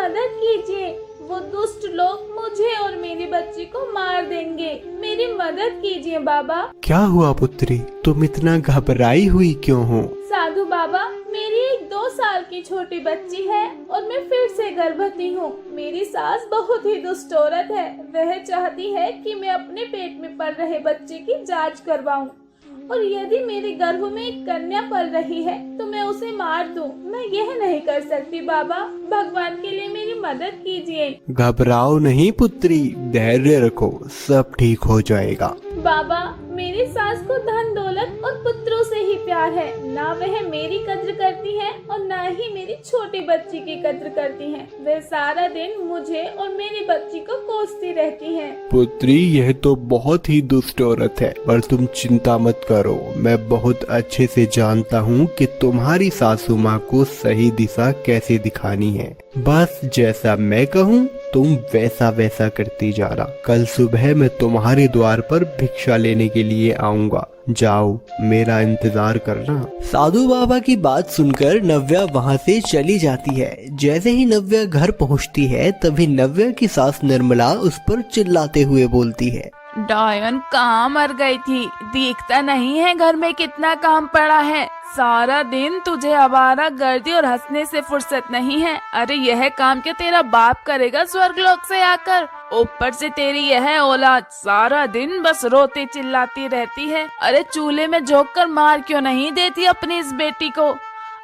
मदद कीजिए, वो दुष्ट लोग मुझे और मेरी बच्ची को मार देंगे, मेरी मदद कीजिए बाबा। क्या हुआ पुत्री, तुम इतना घबराई हुई क्यों हो? साधु बाबा, मेरी एक 2 साल की छोटी बच्ची है और मैं फिर से गर्भवती हूँ। मेरी सास बहुत ही दुष्ट औरत है, वह चाहती है कि मैं अपने पेट में पल रहे बच्चे की जांच करवाऊँ और यदि मेरे गर्भ में एक कन्या पल रही है तो मैं उसे मार दूं। मैं यह नहीं कर सकती बाबा, भगवान के लिए मेरी मदद कीजिए। घबराओ नहीं पुत्री, धैर्य रखो, सब ठीक हो जाएगा। बाबा, मेरी सास को धन दौलत और पुत्रों से ही प्यार है, ना वह मेरी कद्र करती है और ना ही मेरी छोटी बच्ची की कद्र करती है। वह सारा दिन मुझे और मेरी बच्ची को कोसती रहती है। पुत्री, यह तो बहुत ही दुष्ट औरत है, पर तुम चिंता मत करो। मैं बहुत अच्छे से जानता हूँ कि तुम्हारी सासू माँ को सही दिशा कैसे दिखानी है। बस जैसा मैं कहूँ तुम वैसा वैसा करती जाना। कल सुबह मैं तुम्हारे द्वार पर भिक्षा लेने के लिए आऊँगा, जाओ मेरा इंतजार करना। साधु बाबा की बात सुनकर नव्या वहाँ से चली जाती है। जैसे ही नव्या घर पहुँचती है तभी नव्या की सास निर्मला उस पर चिल्लाते हुए बोलती है, डायन कहाँ मर गई थी, दिखता नहीं है घर में कितना काम पड़ा है। सारा दिन तुझे आवारा गर्दी और हंसने से फुर्सत नहीं है। अरे यह काम क्या तेरा बाप करेगा स्वर्गलोक से आकर? ऊपर से तेरी यह औलाद सारा दिन बस रोती चिल्लाती रहती है। अरे चूल्हे में झोंक कर मार क्यों नहीं देती अपनी इस बेटी को?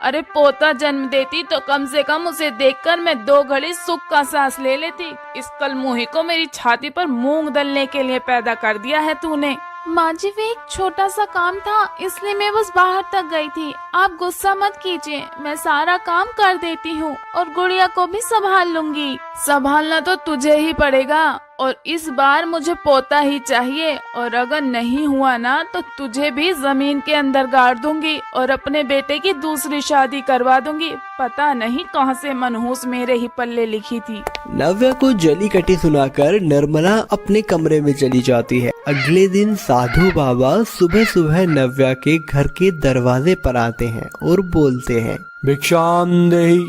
अरे पोता जन्म देती तो कम से कम उसे देखकर मैं 2 घड़ी सुख का सांस ले लेती। इस कलमुही को मेरी छाती पर मूंग दलने के लिए पैदा कर दिया है तूने। माँ जी, वे एक छोटा सा काम था, इसलिए मैं बस बाहर तक गई थी। आप गुस्सा मत कीजिए, मैं सारा काम कर देती हूँ और गुड़िया को भी संभाल लूंगी। संभालना तो तुझे ही पड़ेगा और इस बार मुझे पोता ही चाहिए, और अगर नहीं हुआ ना तो तुझे भी जमीन के अंदर गाड़ दूंगी और अपने बेटे की दूसरी शादी करवा दूंगी। पता नहीं कहां से मनहूस मेरे ही पल्ले लिखी थी। नव्या को जली कटी सुनाकर निर्मला अपने कमरे में चली जाती है। अगले दिन साधु बाबा सुबह सुबह नव्या के घर के दरवाजे पर आते हैं और बोलते हैं, भिक्षाम देहि,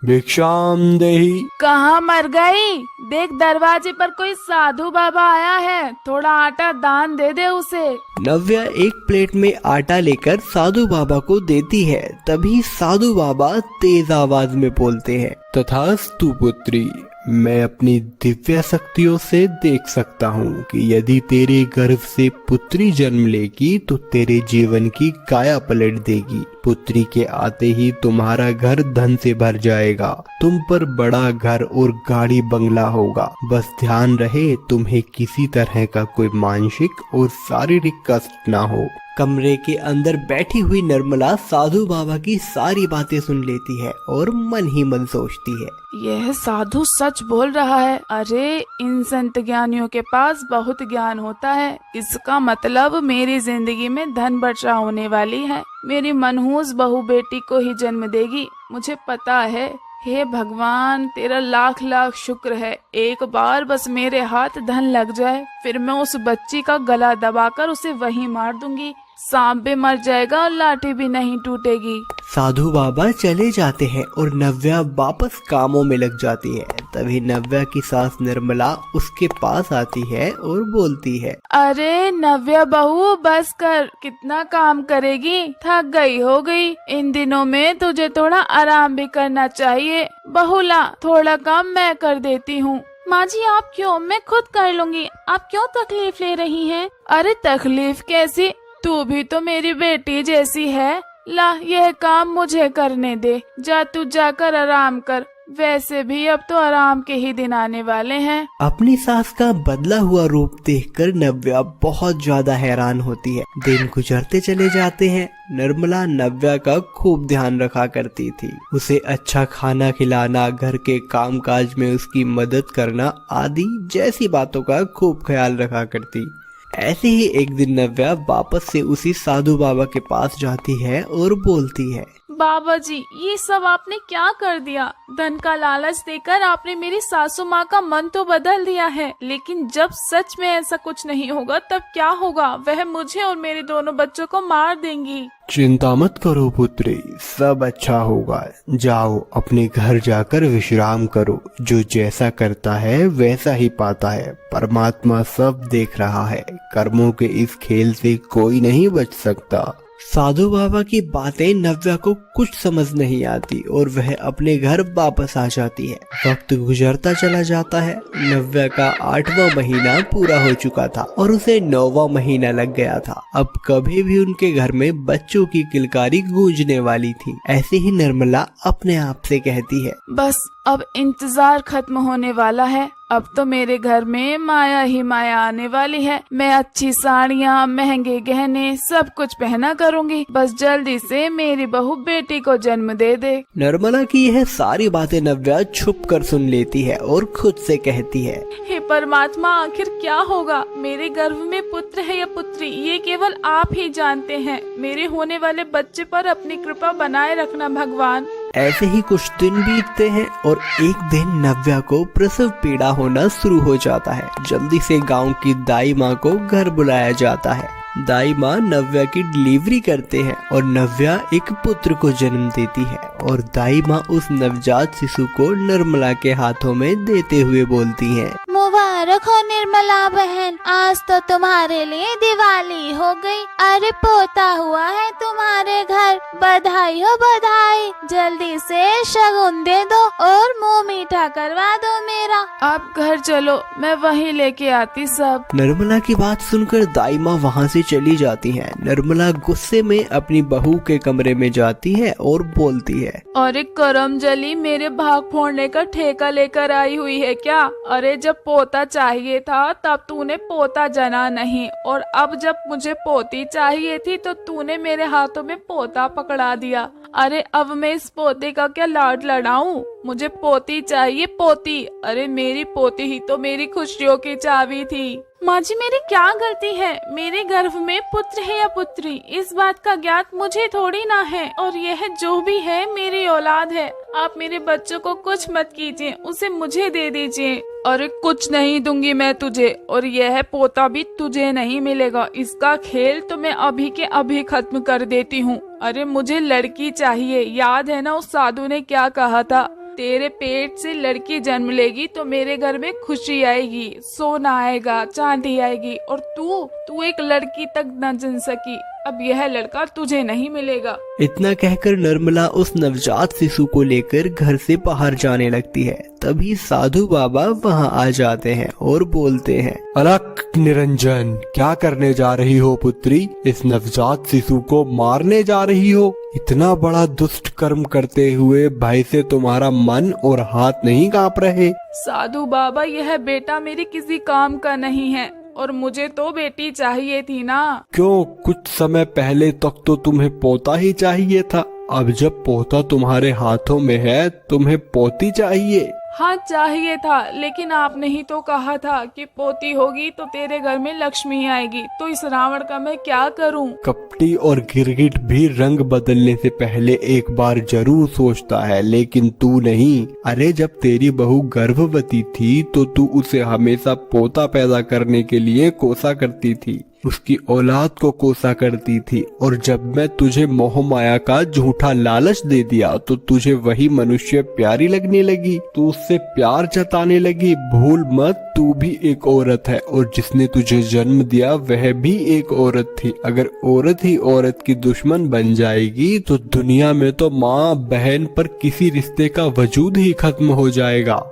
भिक्षाम देहि। कहाँ मर गई? देख दरवाजे पर कोई साधु बाबा आया है, थोड़ा आटा दान दे दे उसे। नव्या एक प्लेट में आटा लेकर साधु बाबा को देती है। तभी साधु बाबा तेज आवाज में बोलते हैं, तथास्तु पुत्री, मैं अपनी दिव्य शक्तियों से देख सकता हूँ कि यदि तेरे गर्भ से पुत्री जन्म लेगी तो तेरे जीवन की काया पलट देगी। पुत्री के आते ही तुम्हारा घर धन से भर जाएगा, तुम पर बड़ा घर और गाड़ी बंगला होगा। बस ध्यान रहे तुम्हें किसी तरह का कोई मानसिक और शारीरिक कष्ट ना हो। कमरे के अंदर बैठी हुई निर्मला साधु बाबा की सारी बातें सुन लेती है और मन ही मन सोचती है, यह साधु सच बोल रहा है। अरे इन संत ज्ञानियों के पास बहुत ज्ञान होता है। इसका मतलब मेरी जिंदगी में धन वर्षा होने वाली है। मेरी मनहूस बहू बेटी को ही जन्म देगी, मुझे पता है। हे भगवान, तेरा लाख लाख शुक्र है। एक बार बस मेरे हाथ धन लग जाए, फिर मैं उस बच्ची का गला दबाकर उसे वहीं मार दूंगी। सांप भी मर जाएगा और लाठी भी नहीं टूटेगी। साधु बाबा चले जाते हैं और नव्या वापस कामों में लग जाती है। तभी नव्या की सास निर्मला उसके पास आती है और बोलती है, अरे नव्या बहू, बस कर, कितना काम करेगी, थक गई हो गई। इन दिनों में तुझे थोड़ा आराम भी करना चाहिए। बहुला, थोड़ा काम मैं कर देती हूँ। माँ जी, आप क्यों, मैं खुद कर लूंगी। आप क्यों तकलीफ ले रही हैं? अरे तकलीफ कैसी, तू भी तो मेरी बेटी जैसी है। ला, यह काम मुझे करने दे। जा तू जाकर आराम कर, वैसे भी अब तो आराम के ही दिन आने वाले हैं। अपनी सास का बदला हुआ रूप देखकर नव्या बहुत ज्यादा हैरान होती है। दिन गुजरते चले जाते हैं। निर्मला नव्या का खूब ध्यान रखा करती थी। उसे अच्छा खाना खिलाना, घर के कामकाज में उसकी मदद करना आदि जैसी बातों का खूब ख्याल रखा करती। ऐसे ही एक दिन नव्या वापस से उसी साधु बाबा के पास जाती है और बोलती है, बाबा जी, ये सब आपने क्या कर दिया? धन का लालच देकर आपने मेरी सासू माँ का मन तो बदल दिया है, लेकिन जब सच में ऐसा कुछ नहीं होगा तब क्या होगा? वह मुझे और मेरे दोनों बच्चों को मार देंगी। चिंता मत करो पुत्री, सब अच्छा होगा। जाओ अपने घर जाकर विश्राम करो। जो जैसा करता है वैसा ही पाता है। परमात्मा सब देख रहा है। कर्मों के इस खेल से कोई नहीं बच सकता। साधु बाबा की बातें नव्या को कुछ समझ नहीं आती और वह अपने घर वापस आ जाती है। वक्त गुजरता चला जाता है। नव्या का 8वां महीना पूरा हो चुका था और उसे 9वां महीना लग गया था। अब कभी भी उनके घर में बच्चों की किलकारी गूंजने वाली थी। ऐसे ही निर्मला अपने आप से कहती है, बस अब इंतजार खत्म होने वाला है। अब तो मेरे घर में माया ही माया आने वाली है। मैं अच्छी साड़ियाँ, महंगे गहने सब कुछ पहना करूँगी। बस जल्दी से मेरी बहू बेटी को जन्म दे दे। निर्मला की यह सारी बातें नव्या छुप कर सुन लेती है और खुद से कहती है, हे परमात्मा, आखिर क्या होगा? मेरे गर्भ में पुत्र है या पुत्री, ये केवल आप ही जानते हैं। मेरे होने वाले बच्चे पर अपनी कृपा बनाए रखना भगवान। ऐसे ही कुछ दिन बीतते हैं और एक दिन नव्या को प्रसव पीड़ा होना शुरू हो जाता है। जल्दी से गांव की दाई माँ को घर बुलाया जाता है। दाई माँ नव्या की डिलीवरी करते हैं और नव्या एक पुत्र को जन्म देती है और दाई माँ उस नवजात शिशु को निर्मला के हाथों में देते हुए बोलती हैं, मुबारक हो निर्मला बहन, आज तो तुम्हारे लिए दिवाली हो गई। अरे पोता हुआ है तुम्हारे घर, बधाई हो बधाई। जल्दी से शगुन दे दो और मुंह मीठा करवा दो मेरा। आप घर चलो, मैं वहीं लेके आती सब। निर्मला की बात सुनकर दाई माँ वहाँ से चली जाती हैं। निर्मला गुस्से में अपनी बहू के कमरे में जाती है और बोलती है, अरे करम जली, मेरे भाग फोड़ने का ठेका लेकर आई हुई है क्या? अरे जब पोता चाहिए था तब तूने पोता जना नहीं, और अब जब मुझे पोती चाहिए थी तो तूने मेरे हाथों में पोता पकड़ा दिया। अरे अब मैं इस पोते का क्या लाड लड़ाऊं? मुझे पोती चाहिए, पोती। अरे मेरी पोती ही तो मेरी खुशियों की चाबी थी। माँ जी, मेरी क्या गलती है? मेरे गर्भ में पुत्र है या पुत्री, इस बात का ज्ञात मुझे थोड़ी ना है, और यह जो भी है मेरी औलाद है। आप मेरे बच्चों को कुछ मत कीजिए, उसे मुझे दे दीजिए। अरे कुछ नहीं दूंगी मैं तुझे, और यह पोता भी तुझे नहीं मिलेगा। इसका खेल तो मैं अभी के अभी खत्म कर देती हूँ। अरे मुझे लड़की चाहिए। याद है ना उस साधु ने क्या कहा था? तेरे पेट से लड़की जन्म लेगी तो मेरे घर में खुशी आएगी, सोना आएगा, चांदी आएगी, और तू एक लड़की तक न जन सकी। अब यह लड़का तुझे नहीं मिलेगा। इतना कहकर निर्मला उस नवजात शिशु को लेकर घर से बाहर जाने लगती है। तभी साधु बाबा वहां आ जाते हैं और बोलते हैं, अलक निरंजन, क्या करने जा रही हो पुत्री? इस नवजात शिशु को मारने जा रही हो? इतना बड़ा दुष्ट कर्म करते हुए भय से तुम्हारा मन और हाथ नहीं कांप रहे? साधु बाबा, यह बेटा मेरे किसी काम का नहीं है, और मुझे तो बेटी चाहिए थी ना। क्यों, कुछ समय पहले तक तो तुम्हें पोता ही चाहिए था। अब जब पोता तुम्हारे हाथों में है, तुम्हें पोती चाहिए? हाँ चाहिए था, लेकिन आपने ही तो कहा था कि पोती होगी तो तेरे घर में लक्ष्मी आएगी। तो इस रावण का मैं क्या करूं? कपटी और गिरगिट भी रंग बदलने से पहले एक बार जरूर सोचता है, लेकिन तू नहीं। अरे जब तेरी बहू गर्भवती थी तो तू उसे हमेशा पोता पैदा करने के लिए कोसा करती थी, उसकी औलाद को कोसा करती थी। और जब मैं तुझे मोह माया का झूठा लालच दे दिया तो तुझे वही मनुष्य प्यारी लगने लगी, तू उससे प्यार जताने लगी। भूल मत, तू भी एक औरत है और जिसने तुझे जन्म दिया वह भी एक औरत थी। अगर औरत ही औरत की दुश्मन बन जाएगी तो दुनिया में तो माँ बहन पर किसी रिश्ते का वजूद ही खत्म हो जाएगा।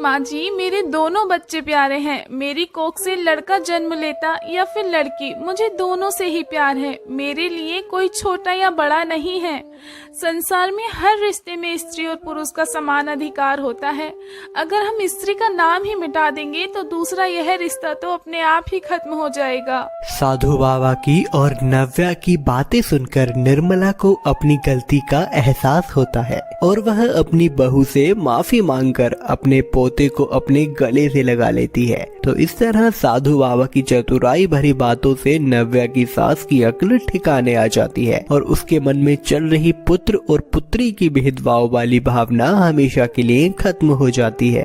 माँ जी, मेरे दोनों बच्चे प्यारे हैं। मेरी कोख से लड़का जन्म लेता या फिर लड़की, मुझे दोनों से ही प्यार है। मेरे लिए कोई छोटा या बड़ा नहीं है। संसार में हर रिश्ते में स्त्री और पुरुष का समान अधिकार होता है। अगर हम स्त्री का नाम ही मिटा देंगे तो दूसरा यह रिश्ता तो अपने आप ही खत्म हो जाएगा। साधु बाबा की और नव्या की बातें सुनकर निर्मला को अपनी गलती का एहसास होता है और वह अपनी बहू से माफी मांगकर अपने पोते को अपने गले से लगा लेती है। तो इस तरह साधु बाबा की चतुराई भरी बातों से नव्या की सास की अक्ल ठिकाने आ जाती है और उसके मन में चल रही पुत्र और पुत्री की भेदभाव वाली भावना हमेशा के लिए खत्म हो जाती है।